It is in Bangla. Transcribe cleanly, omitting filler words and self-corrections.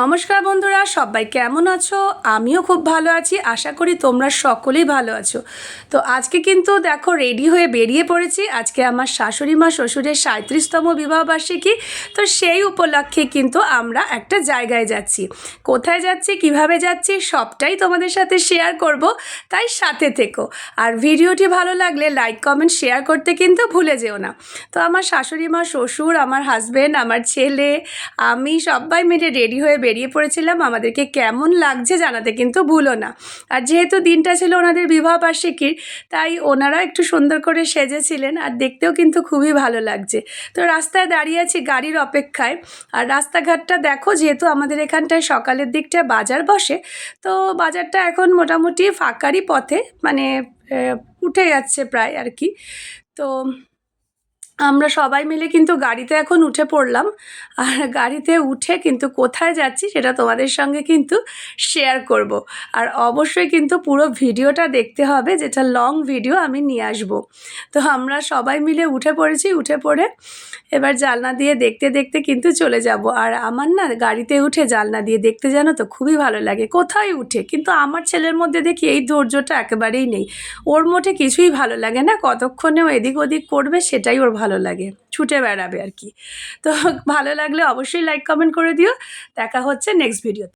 নমস্কার বন্ধুরা, সবাই কেমন আছো? আমিও খুব ভালো আছি, আশা করি তোমরা সকলেই ভালো আছো। তো আজকে কিন্তু দেখো রেডি হয়ে বেরিয়ে পড়েছি। আজকে আমার শাশুড়ি মা শ্বশুরের 37তম বিবাহবার্ষিকী। তো সেই উপলক্ষে কিন্তু আমরা একটা জায়গায় যাচ্ছি। কোথায় যাচ্ছি, কিভাবে যাচ্ছি সবটাই তোমাদের সাথে শেয়ার করব, তাই সাথে থেকো। আর ভিডিওটি ভালো লাগলে লাইক কমেন্ট শেয়ার করতে কিন্তু ভুলে যেও না। তো আমার শাশুড়ি মা, শ্বশুর, আমার হাজব্যান্ড, আমার ছেলে, আমি সবাই মিলে রেডি হয়ে বেরিয়ে পড়েছিলাম। আমাদেরকে কেমন লাগছে জানাতে কিন্তু ভুলো না। আর যেহেতু দিনটা ছিল ওনাদের বিবাহবার্ষিকীর, তাই ওনারা একটু সুন্দর করে সেজেছিলেন আর দেখতেও কিন্তু খুবই ভালো লাগছে। তো রাস্তায় দাঁড়িয়ে আছি গাড়ির অপেক্ষায়। আর রাস্তাঘাটটা দেখো, যেহেতু আমাদের এখানটায় সকালের দিকটা বাজার বসে, তো বাজারটা এখন মোটামুটি ফাঁকারই পথে, মানে উঠে যাচ্ছে প্রায় আর কি। তো আমরা সবাই মিলে কিন্তু গাড়িতে এখন উঠে পড়লাম। আর গাড়িতে উঠে কিন্তু কোথায় যাচ্ছি সেটা তোমাদের সঙ্গে কিন্তু শেয়ার করব। আর অবশ্যই কিন্তু পুরো ভিডিওটা দেখতে হবে, যেটা লং ভিডিও আমি নিয়ে আসব। তো আমরা সবাই মিলে উঠে পড়েছি। উঠে পড়ে এবার জানলা দিয়ে দেখতে দেখতে কিন্তু চলে যাব। আর আমার না গাড়িতে উঠে জানলা দিয়ে দেখতে, জানো তো, খুবই ভালো লাগে কোথায় উঠে। কিন্তু আমার ছেলের মধ্যে দেখি এই ধৈর্যটা একেবারেই নেই। ওর মোটে কিছুই ভালো লাগে না, কতক্ষণে ও এদিক ওদিক করবে সেটাই ওর ভালো লাগে, ছুটে বেড়াবে আর কি। তো ভালো লাগলে অবশ্যই লাইক কমেন্ট করে দিও। দেখা হচ্ছে নেক্সট ভিডিওতে।